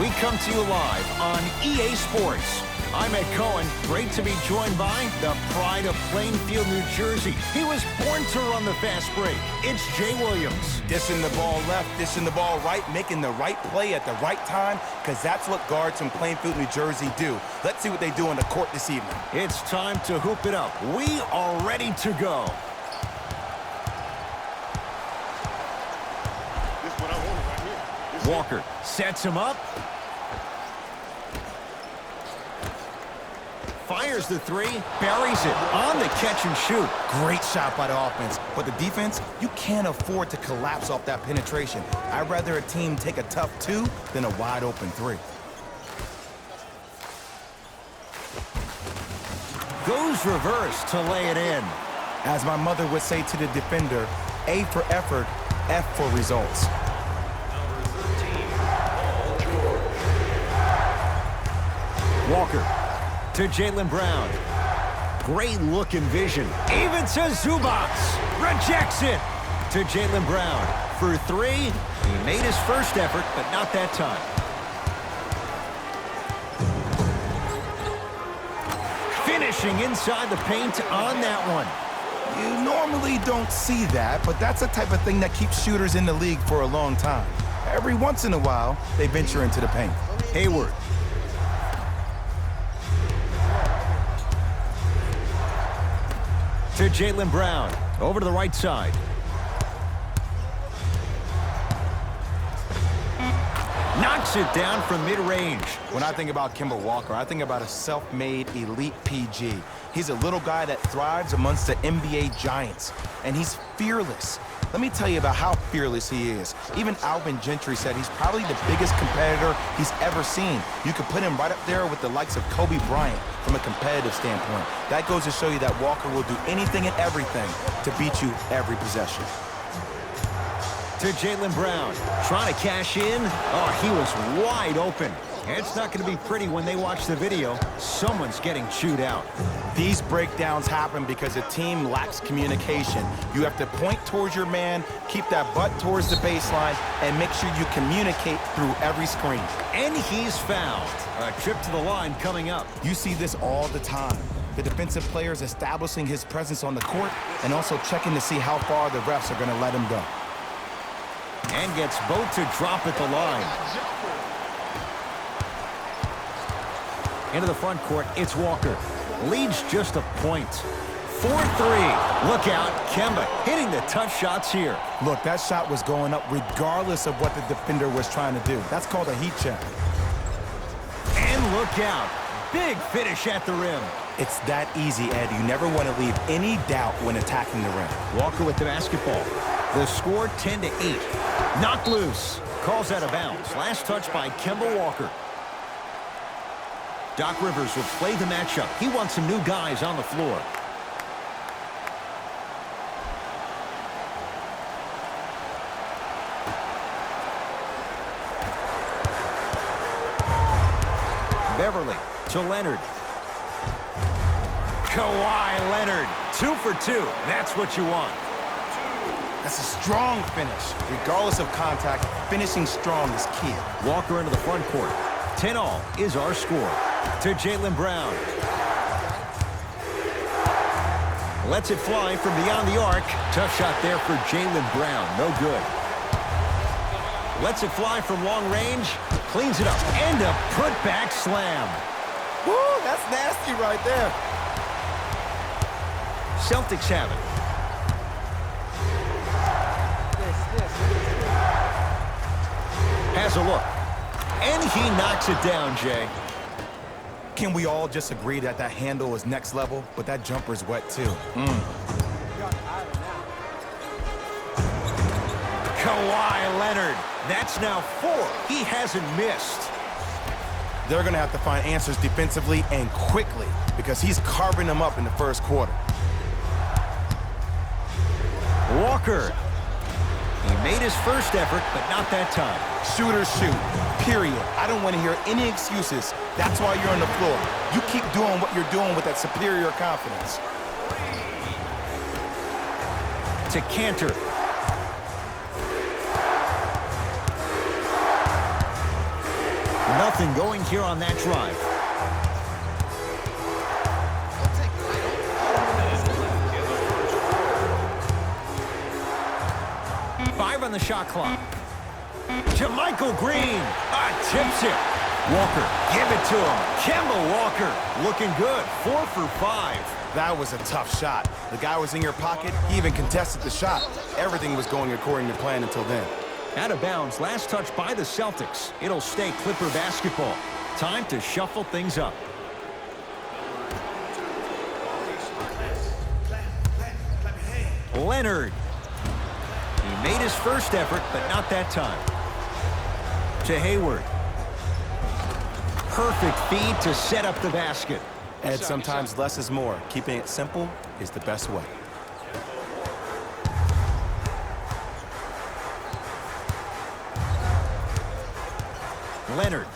We come to you live on EA Sports. I'm Ed Cohen. Great to be joined by the pride of Plainfield, New Jersey. He was born to run the fast break. It's Jay Williams. Dishing the ball left, dishing the ball right, making the right play at the right time, because that's what guards from Plainfield, New Jersey do. Let's see what they do on the court this evening. It's time to hoop it up. We are ready to go. Walker sets him up. Fires the three, buries it on the catch and shoot. Great shot by the offense, but the defense, you can't afford to collapse off that penetration. I'd rather a team take a tough two than a wide open three. Goes reverse to lay it in. As my mother would say to the defender, A for effort, F for results. Walker to Jaylen Brown. Great look and vision. Even to Zubac. Rejects it to Jaylen Brown. For three, he made his first effort, but not that time. Finishing inside the paint on that one. You normally don't see that, but that's the type of thing that keeps shooters in the league for a long time. Every once in a while, they venture into the paint. Hayward. To Jaylen Brown. Over to the right side. Knocks it down from mid-range. When I think about Kemba Walker, I think about a self-made elite PG. He's a little guy that thrives amongst the NBA giants, and he's fearless. Let me tell you about how fearless he is. Even Alvin Gentry said he's probably the biggest competitor he's ever seen. You could put him right up there with the likes of Kobe Bryant from a competitive standpoint. That goes to show you that Walker will do anything and everything to beat you every possession. To Jaylen Brown, trying to cash in. Oh, he was wide open. It's not going to be pretty when they watch the video. Someone's getting chewed out. These breakdowns happen because a team lacks communication. You have to point towards your man, keep that butt towards the baseline, and make sure you communicate through every screen. And he's fouled. A trip to the line coming up. You see this all the time. The defensive players establishing his presence on the court and also checking to see how far the refs are going to let him go. And gets both to drop at the line. Into the front court, it's Walker. Leads just a point. 4-3. Look out, Kemba hitting the tough shots here. Look, that shot was going up regardless of what the defender was trying to do. That's called a heat check. And look out. Big finish at the rim. It's that easy, Ed. You never want to leave any doubt when attacking the rim. Walker with the basketball. The score 10-8. Knocked loose. Calls out of bounds. Last touch by Kemba Walker. Doc Rivers will play the matchup. He wants some new guys on the floor. Beverly to Leonard. Kawhi Leonard, 2 for 2. That's what you want. That's a strong finish. Regardless of contact, finishing strong is key. Walker into the front court. 10-all is our score. To Jaylen Brown. Lets it fly from beyond the arc. Tough shot there for Jaylen Brown. No good. Lets it fly from long range. Cleans it up. And a putback slam. Woo, that's nasty right there. Celtics have it. Has a look. And he knocks it down, Jay. Can we all just agree that that handle is next level, but that jumper's wet too? Kawhi Leonard. That's now 4. He hasn't missed. They're going to have to find answers defensively and quickly because he's carving them up in the first quarter. Walker. He made his first effort, but not that time. Shooters shoot, period. I don't want to hear any excuses. That's why you're on the floor. You keep doing what you're doing with that superior confidence. To Cantor. nothing going here on that drive. Five on the shot clock. To Michael Green. Tips it. Walker, give it to him. Kemba Walker, looking good. 4 for 5. That was a tough shot. The guy was in your pocket. He even contested the shot. Everything was going according to plan until then. Out of bounds, last touch by the Celtics. It'll stay Clipper basketball. Time to shuffle things up. Leonard. He made his first effort, but not that time. To Hayward. Perfect feed to set up the basket. And sometimes less is more. Keeping it simple is the best way. Leonard.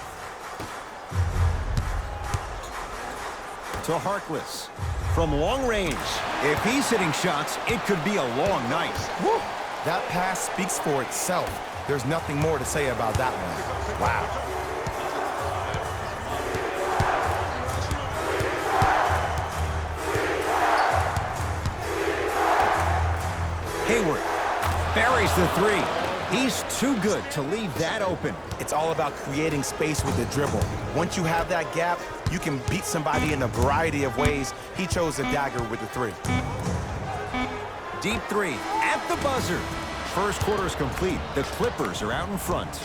To Harkless. From long range. If he's hitting shots, it could be a long night. Woo! That pass speaks for itself. There's nothing more to say about that one. Wow. Hayward buries the three. He's too good to leave that open. It's all about creating space with the dribble. Once you have that gap, you can beat somebody in a variety of ways. He chose a dagger with the three. Deep three at the buzzer. First quarter is complete. The Clippers are out in front.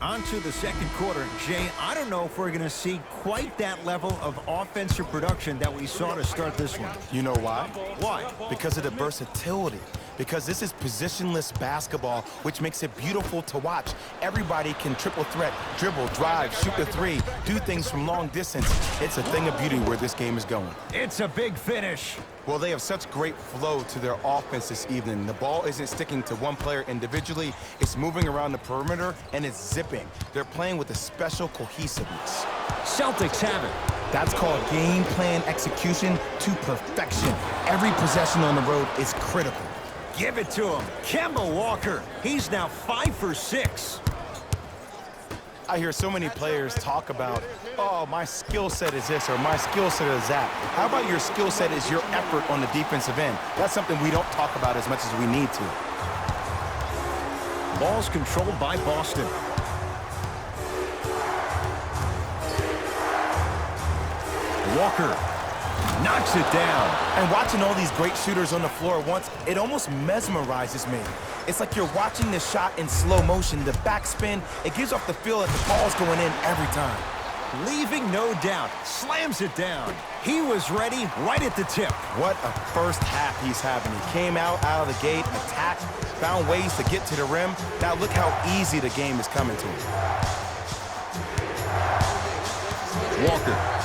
On to the second quarter. Jay, I don't know if we're going to see quite that level of offensive production that we saw to start this one. You know why? Why? Because of the versatility. Because this is positionless basketball, which makes it beautiful to watch. Everybody can triple threat, dribble, drive, shoot the three, do things from long distance. It's a thing of beauty where this game is going. It's a big finish. Well, they have such great flow to their offense this evening. The ball isn't sticking to one player individually. It's moving around the perimeter, and it's zipping. They're playing with a special cohesiveness. Celtics have it. That's called game plan execution to perfection. Every possession on the road is critical. Give it to him. Kemba Walker. He's now 5 for 6. I hear so many players talk about, oh, my skill set is this or my skill set is that. How about your skill set is your effort on the defensive end? That's something we don't talk about as much as we need to. Ball's controlled by Boston. Walker knocks it down. And watching all these great shooters on the floor at once, it almost mesmerizes me. It's like you're watching the shot in slow motion. The backspin, it gives off the feel that the ball's going in every time. Leaving no doubt. Slams it down. He was ready right at the tip. What a first half he's having. He came out of the gate, attacked, found ways to get to the rim. Now look how easy the game is coming to him. Walker.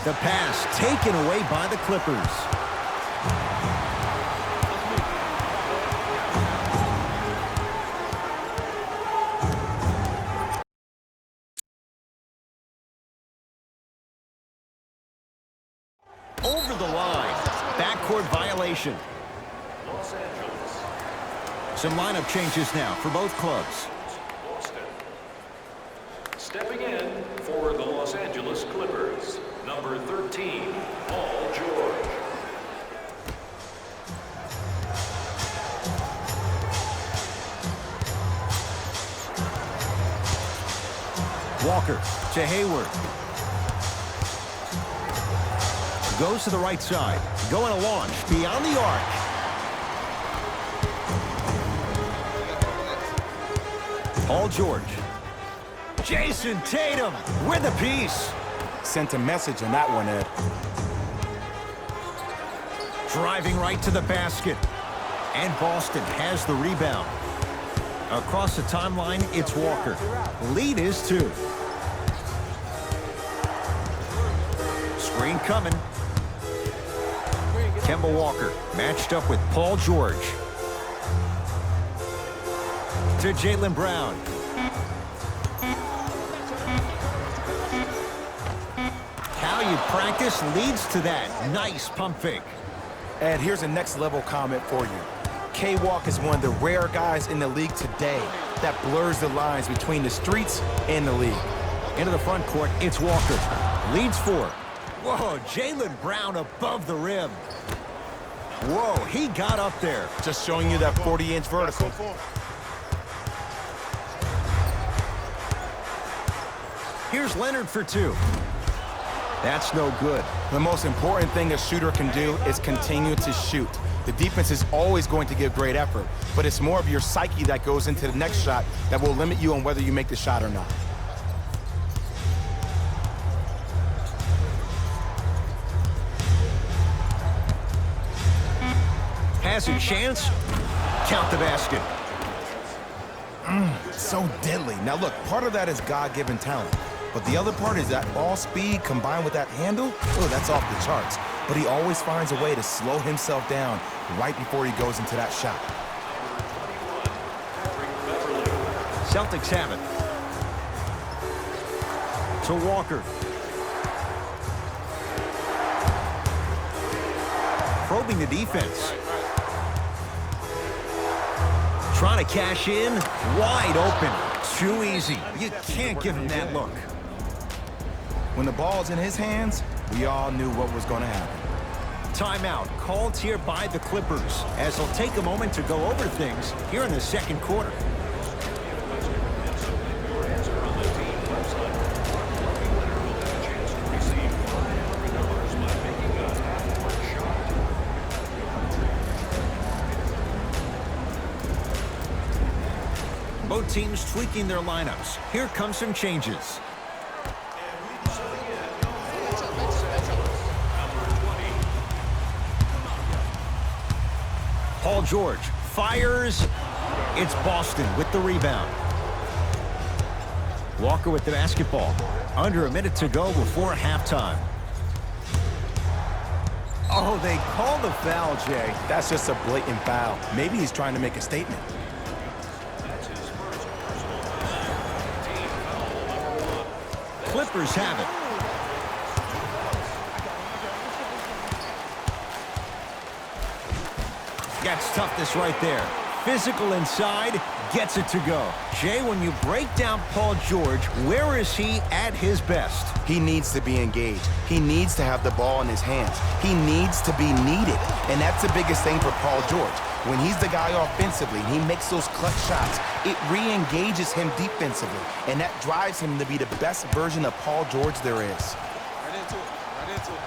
The pass taken away by the Clippers. Over the line. Backcourt violation. Some lineup changes now for both clubs. Stepping in for the Los Angeles Clippers, number 13, Paul George. Walker to Hayward. Goes to the right side. Going a launch beyond the arc. Paul George. Jason Tatum with a piece. Sent a message on that one, Ed. Driving right to the basket. And Boston has the rebound. Across the timeline, it's Walker. Lead is 2. Screen coming. Kemba Walker matched up with Paul George. To Jaylen Brown. How you practice leads to that. Nice pump fake. And here's a next level comment for you. K-Walk is one of the rare guys in the league today that blurs the lines between the streets and the league. Into the front court, it's Walker. Leads 4. Whoa, Jaylen Brown above the rim. Whoa, he got up there. Just showing you that 40-inch vertical. Here's Leonard for 2. That's no good. The most important thing a shooter can do is continue to shoot. The defense is always going to give great effort, but it's more of your psyche that goes into the next shot that will limit you on whether you make the shot or not. Has a chance. Count the basket. So deadly. Now look, part of that is God-given talent. But the other part is that ball speed combined with that handle, oh, that's off the charts. But he always finds a way to slow himself down right before he goes into that shot. Celtics have it. To Walker. Probing the defense. Trying to cash in. Wide open. Too easy. You can't give him that look. When the ball's in his hands, we all knew what was going to happen. Timeout called here by the Clippers as they'll take a moment to go over things here in the second quarter. Both teams tweaking their lineups. Here come some changes. Paul George fires. It's Boston with the rebound. Walker with the basketball. Under a minute to go before halftime. Oh, they call the foul, Jay. That's just a blatant foul. Maybe he's trying to make a statement. Clippers have it. Gets toughness right there. Physical inside, gets it to go. Jay, when you break down Paul George, where is he at his best? He needs to be engaged. He needs to have the ball in his hands. He needs to be needed. And that's the biggest thing for Paul George. When he's the guy offensively and he makes those clutch shots, it re-engages him defensively. And that drives him to be the best version of Paul George there is. Right into it. Right into it.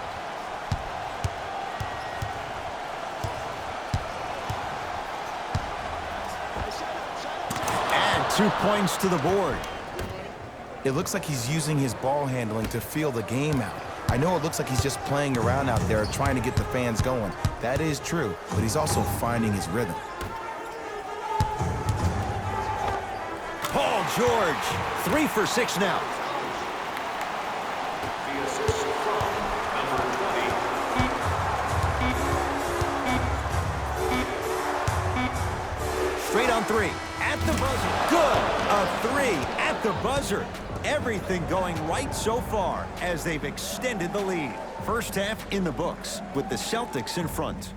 Add 2 points to the board. It looks like he's using his ball handling to feel the game out. I know it looks like he's just playing around out there trying to get the fans going. That is true, but he's also finding his rhythm. Paul George, 3 for 6 now. The assist from number 20. Straight on 3. At the buzzer. Good. A 3 at the buzzer. Everything going right so far as they've extended the lead. First half in the books with the Celtics in front.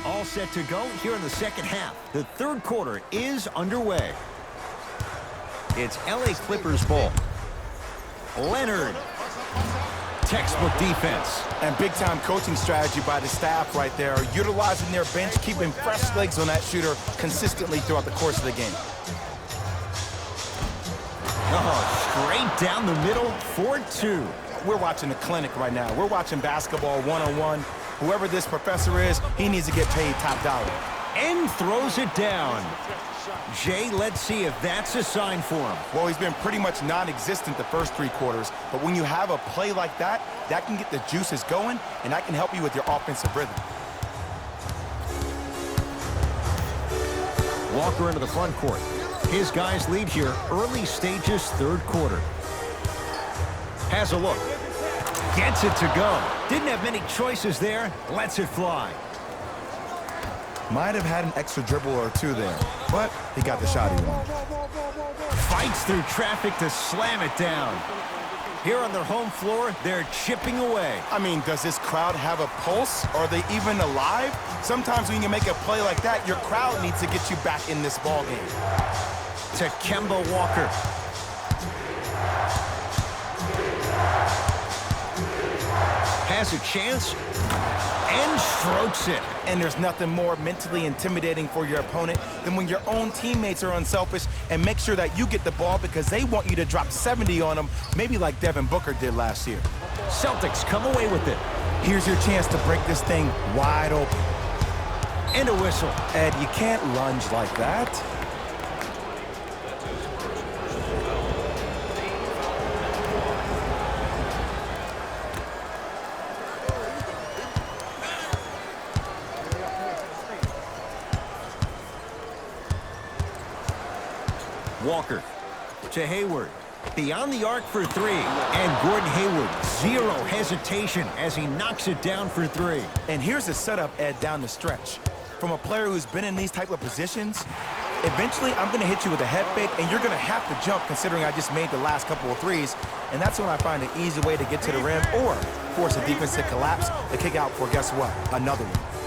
All set to go here in the second half. The third quarter is underway. It's LA Clippers ball. Leonard. Textbook defense. And big-time coaching strategy by the staff right there, utilizing their bench, keeping fresh legs on that shooter consistently throughout the course of the game. Oh, straight down the middle for 2. We're watching a clinic right now. We're watching basketball one-on-one. Whoever this professor is, he needs to get paid top dollar. And throws it down. Jay, let's see if that's a sign for him. Well, he's been pretty much non-existent the first 3 quarters, but when you have a play like that, that can get the juices going, and that can help you with your offensive rhythm. Walker into the front court. His guys lead here, early stages, third quarter. Has a look. Gets it to go. Didn't have many choices there. Lets it fly. Might have had an extra dribble or 2 there, but he got the shot he wanted. Fights through traffic to slam it down. Here on their home floor, they're chipping away. I mean, does this crowd have a pulse? Are they even alive? Sometimes when you make a play like that, your crowd needs to get you back in this ball game. To Kemba Walker. Has a chance and strokes it. And there's nothing more mentally intimidating for your opponent than when your own teammates are unselfish and make sure that you get the ball because they want you to drop 70 on them, maybe like Devin Booker did last year. Celtics come away with it. Here's your chance to break this thing wide open. And a whistle. Ed, you can't lunge like that. Walker to Hayward. Beyond the arc for three. And Gordon Hayward, zero hesitation as he knocks it down for three. And here's the setup, Ed, down the stretch. From a player who's been in these type of positions, eventually I'm going to hit you with a head fake, and you're going to have to jump considering I just made the last couple of threes. And that's when I find an easy way to get to the rim or force a defense to collapse to kick out for, guess what, another one.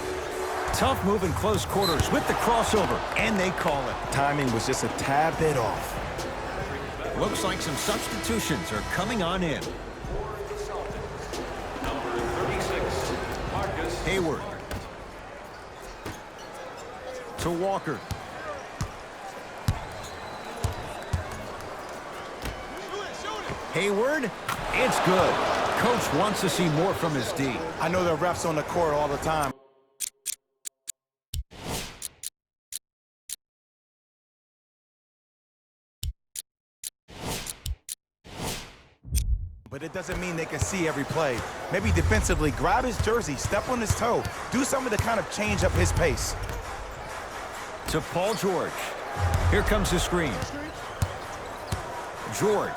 Tough move in close quarters with the crossover, and they call it. Timing was just a tad bit off. Looks like some substitutions are coming on in. Number 36, Marcus Hayward. To Walker. Hayward. It's good. Coach wants to see more from his D. I know the refs on the court all the time. But it doesn't mean they can see every play. Maybe defensively, grab his jersey, step on his toe, do something to kind of change up his pace. To Paul George. Here comes the screen. George.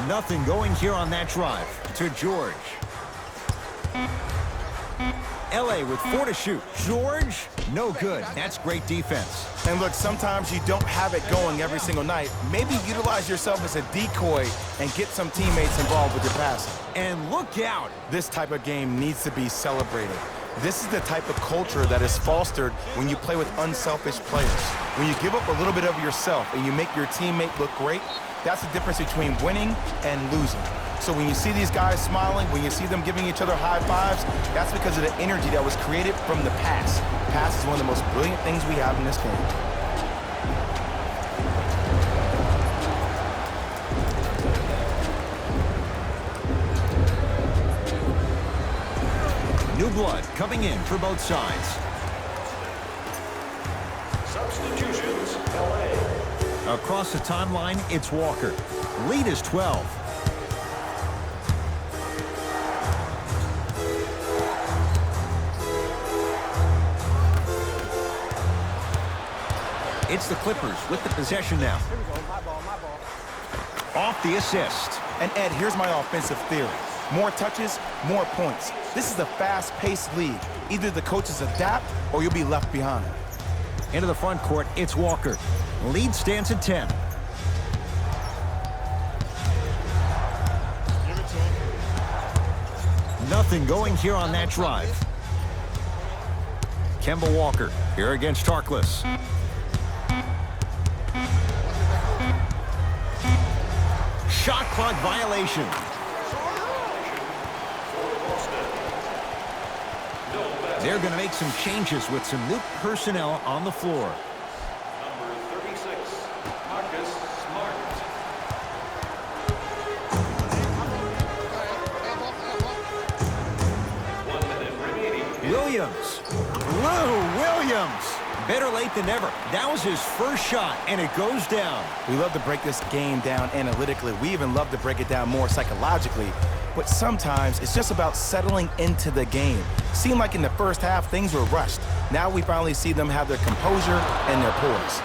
Nothing going here on that drive. To George. LA with 4 to shoot. George, no good. That's great defense. And look, sometimes you don't have it going every single night. Maybe utilize yourself as a decoy and get some teammates involved with your passing. And look out. This type of game needs to be celebrated. This is the type of culture that is fostered when you play with unselfish players. When you give up a little bit of yourself and you make your teammate look great, that's the difference between winning and losing. So when you see these guys smiling, when you see them giving each other high fives, that's because of the energy that was created from the pass. Pass is one of the most brilliant things we have in this game. New blood coming in for both sides. Substitutions, LA. Across the timeline, it's Walker. Lead is 12. It's the Clippers with the possession now. Here we go. My ball, my ball. Off the assist. And Ed, here's my offensive theory. More touches, more points. This is a fast-paced league. Either the coaches adapt or you'll be left behind. Into the front court, it's Walker. Lead stands at 10. Nothing going here on that drive. Kemba Walker here against Tarkless. Shot clock violation. They're going to make some changes with some new personnel on the floor. Number 36, Marcus Smart. Williams. Lou Williams. Better late than never. That was his first shot, and it goes down. We love to break this game down analytically. We even love to break it down more psychologically. But sometimes it's just about settling into the game. Seemed like in the first half, things were rushed. Now we finally see them have their composure and their poise.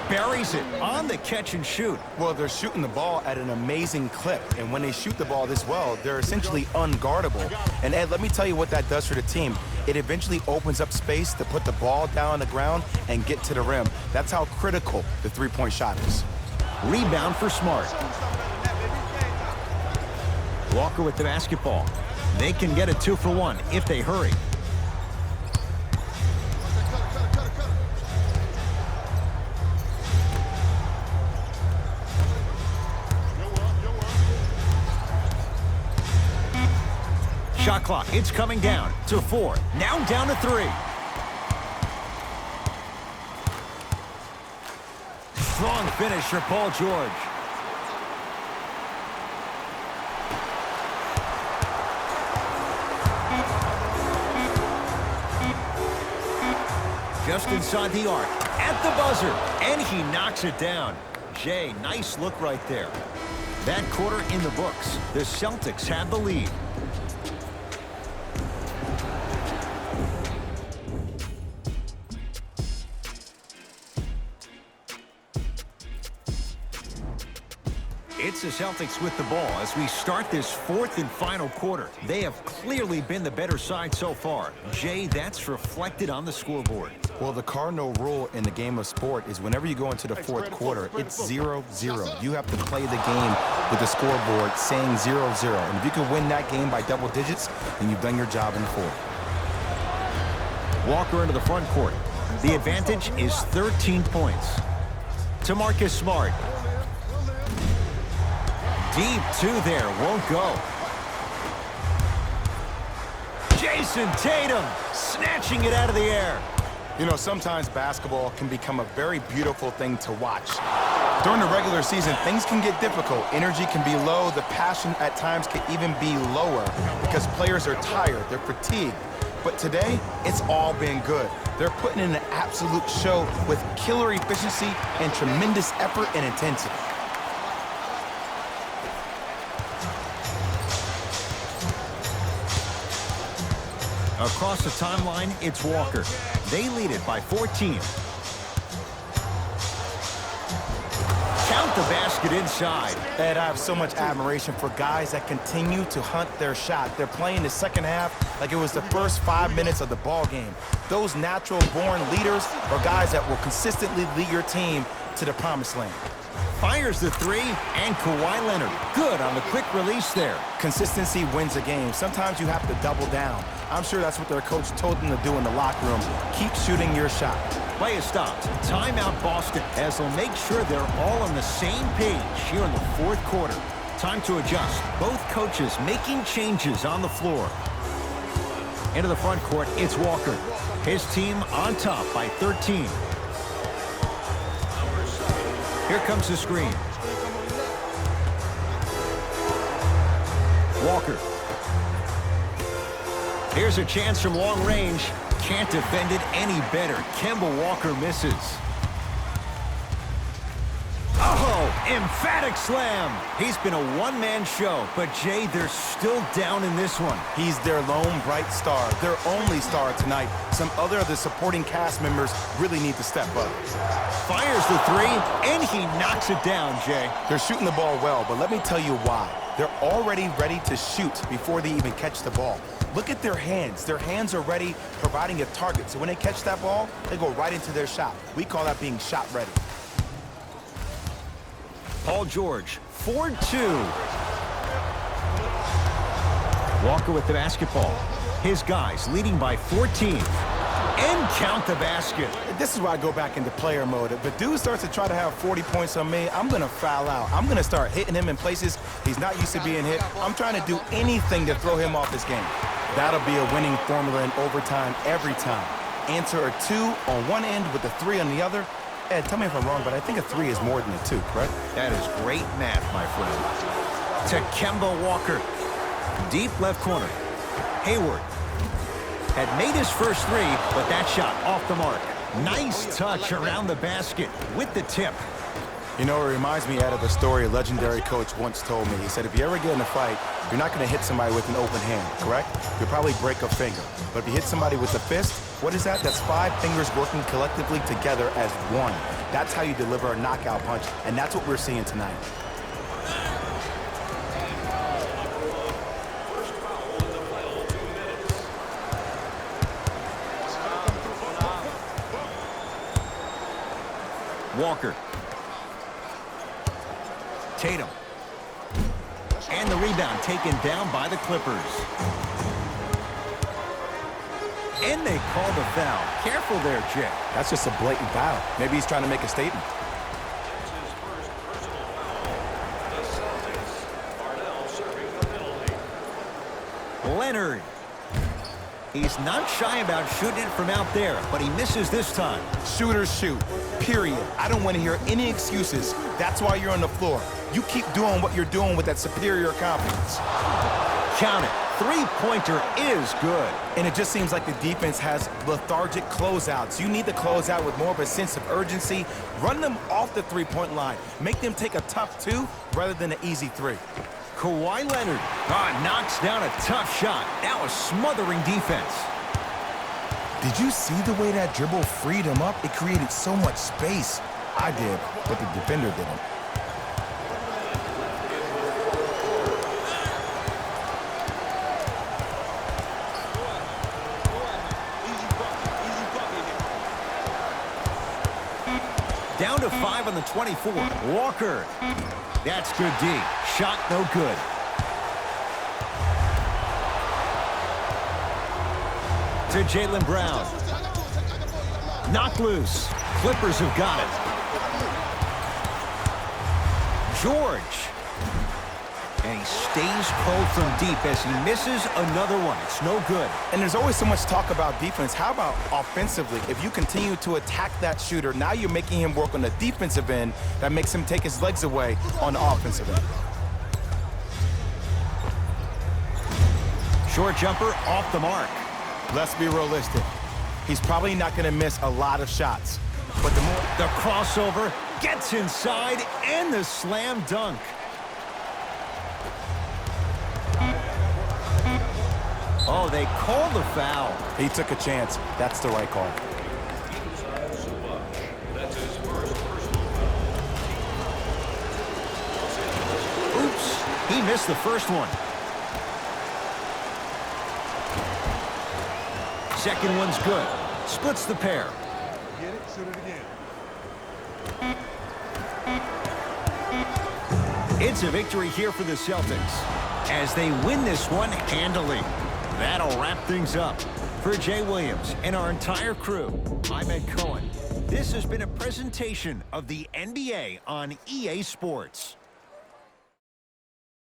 Buries it on the catch and shoot. Well, they're shooting the ball at an amazing clip. And when they shoot the ball this well, they're essentially unguardable. And Ed, let me tell you what that does for the team. It eventually opens up space to put the ball down on the ground and get to the rim. That's how critical the three-point shot is. Rebound for Smart. Walker with the basketball. They can get a 2-for-1 if they hurry. Shot clock, it's coming down to 4. Now down to 3. Strong finish for Paul George. Just inside the arc, at the buzzer, and he knocks it down. Jay, nice look right there. That quarter in the books. The Celtics have the lead. It's the Celtics with the ball as we start this fourth and final quarter. They have clearly been the better side so far. Jay, that's reflected on the scoreboard. Well, the cardinal rule in the game of sport is whenever you go into the fourth quarter, it's 0-0. You have to play the game with the scoreboard saying 0-0. And if you can win that game by double digits, then you've done your job in the fourth. Walker into the front court. The advantage is 13 points. To Marcus Smart. Deep 2 there, won't go. Jason Tatum snatching it out of the air. You know, sometimes basketball can become a very beautiful thing to watch. During the regular season, things can get difficult. Energy can be low. The passion at times can even be lower because players are tired. They're fatigued. But today, it's all been good. They're putting in an absolute show with killer efficiency and tremendous effort and intensity. Across the timeline, it's Walker. They lead it by 14. Count the basket inside. Ed, I have so much admiration for guys that continue to hunt their shot. They're playing the second half like it was the first 5 minutes of the ball game. Those natural-born leaders are guys that will consistently lead your team to the promised land. Fires the 3, and Kawhi Leonard. Good on the quick release there. Consistency wins a game. Sometimes you have to double down. I'm sure that's what their coach told them to do in the locker room. Keep shooting your shot. Play is stopped. Timeout Boston as they'll make sure they're all on the same page here in the fourth quarter. Time to adjust. Both coaches making changes on the floor. Into the front court, it's Walker. His team on top by 13. Here comes the screen. Walker. Here's a chance from long range. Can't defend it any better. Kemba Walker misses. Oh, emphatic slam. He's been a one-man show, but Jay, they're still down in this one. He's their lone bright star, their only star tonight. Some other of the supporting cast members really need to step up. Fires the 3, and he knocks it down, Jay. They're shooting the ball well, but let me tell you why. They're already ready to shoot before they even catch the ball. Look at their hands. Their hands are ready, providing a target. So when they catch that ball, they go right into their shot. We call that being shot ready. Paul George, 4-2. Walker with the basketball. His guys leading by 14. And count the basket. This is why I go back into player mode. If a dude starts to try to have 40 points on me, I'm going to foul out. I'm going to start hitting him in places he's not used to being hit. I'm trying to do anything to throw him off his game. That'll be a winning formula in overtime every time. Answer a 2 on one end with a 3 on the other. Ed, tell me if I'm wrong, but I think a 3 is more than a 2, correct? That is great math, my friend. To Kemba Walker. Deep left corner. Hayward had made his first 3, but that shot off the mark. Nice touch around the basket with the tip. You know, it reminds me, Ed, of a story a legendary coach once told me. He said, if you ever get in a fight, you're not going to hit somebody with an open hand, correct? You'll probably break a finger. But if you hit somebody with a fist, what is that? That's 5 fingers working collectively together as one. That's how you deliver a knockout punch, and that's what we're seeing tonight. Walker. Tatum. And the rebound taken down by the Clippers. And they call the foul. Careful there, Jay. That's just a blatant foul. Maybe he's trying to make a statement. That's his first personal foul. The Celtics are now serving the penalty. Leonard. He's not shy about shooting it from out there, but he misses this time. Shooters shoot, period. I don't want to hear any excuses. That's why you're on the floor. You keep doing what you're doing with that superior confidence. Count it. Three-pointer is good. And it just seems like the defense has lethargic closeouts. You need to close out with more of a sense of urgency. Run them off the three-point line. Make them take a tough two rather than an easy three. Kawhi Leonard knocks down a tough shot. That was smothering defense. Did you see the way that dribble freed him up? It created so much space. I did, but the defender didn't. Down to 5 on the 24. Walker. That's good D. Shot no good. To Jaylen Brown. Knocked loose. Clippers have got it. George. And he stays cold from deep as he misses another one. It's no good. And there's always so much talk about defense. How about offensively? If you continue to attack that shooter, now you're making him work on the defensive end. That makes him take his legs away on the offensive end. Short jumper off the mark. Let's be realistic. He's probably not going to miss a lot of shots. But the crossover gets inside and the slam dunk. Oh, they called the foul. He took a chance. That's the right call. That's his first personal foul. Oops, he missed the first one. Second one's good. Splits the pair. Get it, shoot it again. It's a victory here for the Celtics as they win this one handily. That'll wrap things up. For Jay Williams and our entire crew, I'm Ed Cohen. This has been a presentation of the NBA on EA Sports.